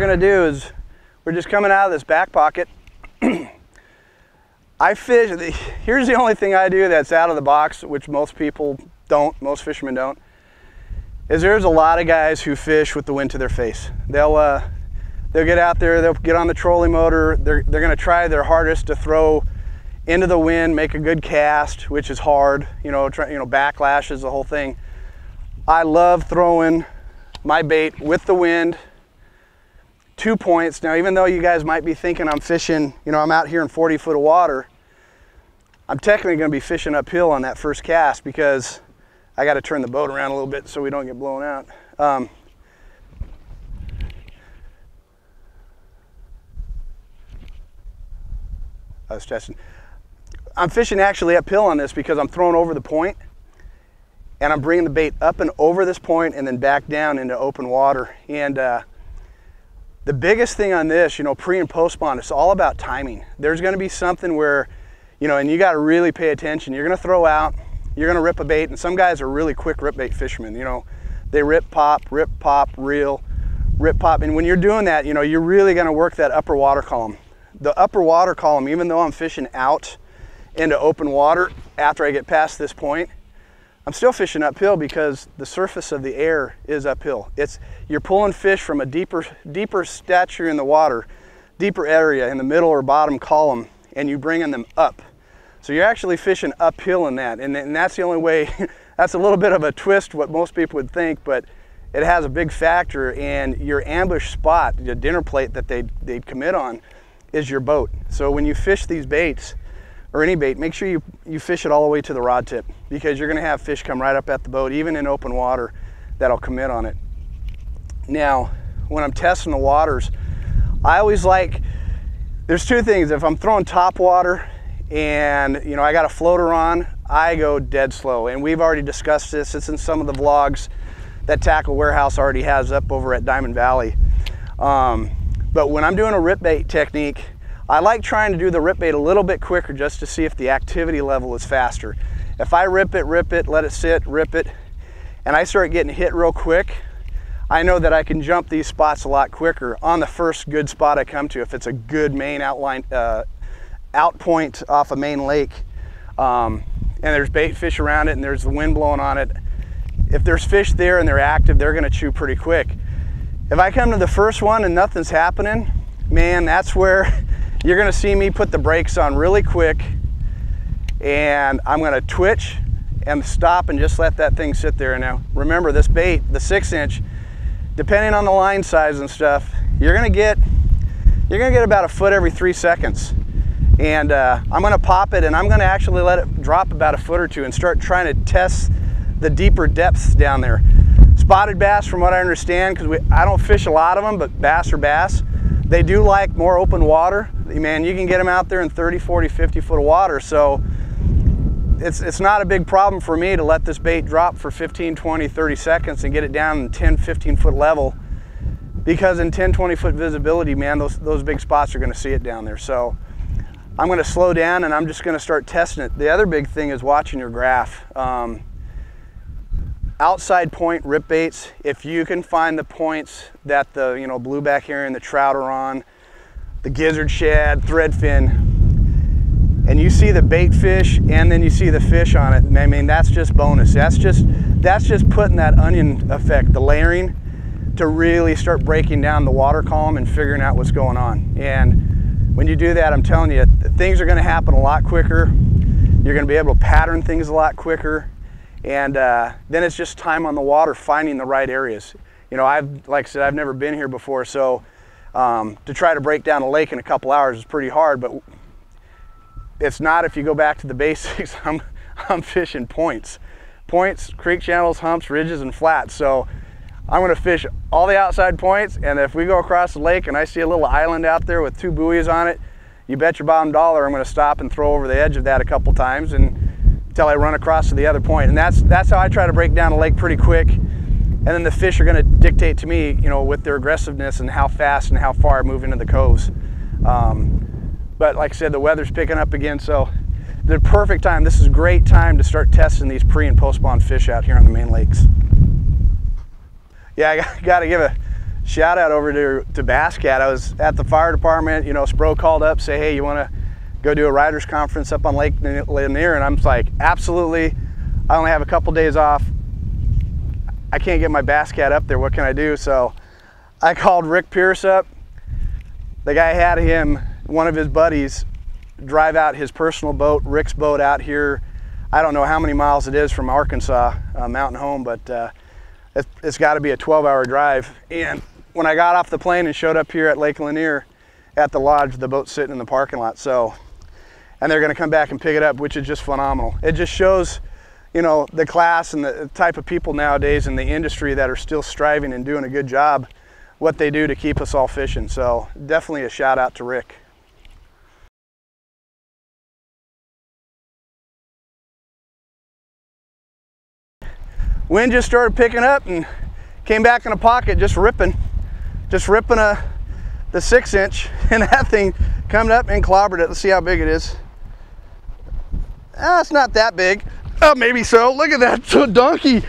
gonna do is, we're just coming out of this back pocket. I fish, here's the only thing I do that's out of the box, which most people don't, most fishermen don't, is there's a lot of guys who fish with the wind to their face. They'll get out there, they'll get on the trolling motor, they're gonna try their hardest to throw into the wind, make a good cast, which is hard, backlashes, the whole thing. I love throwing my bait with the wind, 2 points. Now, even though you guys might be thinking I'm fishing, I'm out here in 40 foot of water, I'm technically gonna be fishing uphill on that first cast because I gotta turn the boat around a little bit so we don't get blown out. I was testing. I'm fishing actually uphill on this because I'm throwing over the point and I'm bringing the bait up and over this point and then back down into open water. And the biggest thing on this, pre and post spawn, it's all about timing. There's gonna be something where, and you gotta really pay attention. You're gonna throw out, you're gonna rip a bait, and some guys are really quick rip bait fishermen. They rip, pop, reel, rip, pop. And when you're doing that, you're really gonna work that upper water column. The upper water column, even though I'm fishing out into open water after I get past this point, I'm still fishing uphill because the surface of the air is uphill. You're pulling fish from a deeper stature in the water, deeper area in the middle or bottom column, and you're bringing them up. So you're actually fishing uphill in that, and that's the only way. That's a little bit of a twist what most people would think, but it has a big factor. And your ambush spot, the dinner plate that they'd commit on, is your boat. So when you fish these baits, or any bait, make sure you fish it all the way to the rod tip, because you're gonna have fish come right up at the boat, even in open water, that'll commit on it. Now, when I'm testing the waters, I always there's two things. If I'm throwing top water and I got a floater on, I go dead slow. And we've already discussed this. It's in some of the vlogs that Tackle Warehouse already has up over at Diamond Valley. But when I'm doing a rip bait technique, I like trying to do the rip bait a little bit quicker just to see if the activity level is faster. If I rip it, let it sit, rip it, and I start getting hit real quick, I know that I can jump these spots a lot quicker on the first good spot I come to, if it's a good main outline, out point off a main lake, and there's bait fish around it and there's the wind blowing on it. If there's fish there and they're active, they're gonna chew pretty quick. If I come to the first one and nothing's happening, man, that's where you're gonna see me put the brakes on really quick, and I'm gonna twitch and stop and just let that thing sit there. And now remember, this bait, the 6-inch, depending on the line size and stuff, you're gonna get about a foot every 3 seconds. And I'm gonna pop it and I'm gonna actually let it drop about a foot or two and start trying to test the deeper depths down there. Spotted bass, from what I understand, because I don't fish a lot of them, but bass are bass, they do like more open water. Man, you can get them out there in 30, 40, 50 foot of water. So it's not a big problem for me to let this bait drop for 15, 20, 30 seconds and get it down in 10, 15 foot level, because in 10, 20 foot visibility, man, those big spots are gonna see it down there. So I'm gonna slow down and I'm just gonna start testing it. The other big thing is watching your graph. Outside point rip baits, if you can find the points that the blueback herring, the trout are on, the gizzard shad, threadfin, and you see the bait fish and then you see the fish on it, I mean, that's just bonus. That's just putting that onion effect, the layering, to really start breaking down the water column and figuring out what's going on. And when you do that, I'm telling you, things are gonna happen a lot quicker. You're gonna be able to pattern things a lot quicker. And then it's just time on the water, finding the right areas. Like I said, I've never been here before, so to try to break down a lake in a couple hours is pretty hard, but it's not if you go back to the basics. I'm fishing points, creek channels, humps, ridges, and flats. So I'm gonna fish all the outside points, and if we go across the lake and I see a little island out there with 2 buoys on it, you bet your bottom dollar I'm gonna stop and throw over the edge of that a couple times until I run across to the other point. And that's how I try to break down a lake pretty quick. And then the fish are gonna dictate to me, with their aggressiveness and how fast and how far I move into the coves. But like I said, the weather's picking up again, so the perfect time. This is a great time to start testing these pre and post spawn fish out here on the main lakes. Yeah, I gotta give a shout out over to BassCat. I was at the fire department, you know, Spro called up, say, hey, you want to go do a riders conference up on Lake Lainer? And I'm like, absolutely. I only have a couple days off. I can't get my BassCat up there. What can I do? So I called Rick Pierce up. The guy had one of his buddies, drive out his personal boat, Rick's boat, out here. I don't know how many miles it is from Arkansas, Mountain Home, but it's got to be a 12-hour drive. And when I got off the plane and showed up here at Lake Lanier at the lodge, the boat's sitting in the parking lot. So, and they're going to come back and pick it up, which is just phenomenal. It just shows, you know, the class and the type of people nowadays in the industry that are still striving and doing a good job, what they do to keep us all fishing. So definitely a shout out to Rick. Wind just started picking up and came back in a pocket, just ripping the 6-inch, and that thing come up and clobbered it. Let's see how big it is. It's not that big. Oh, maybe so. Look at that donkey.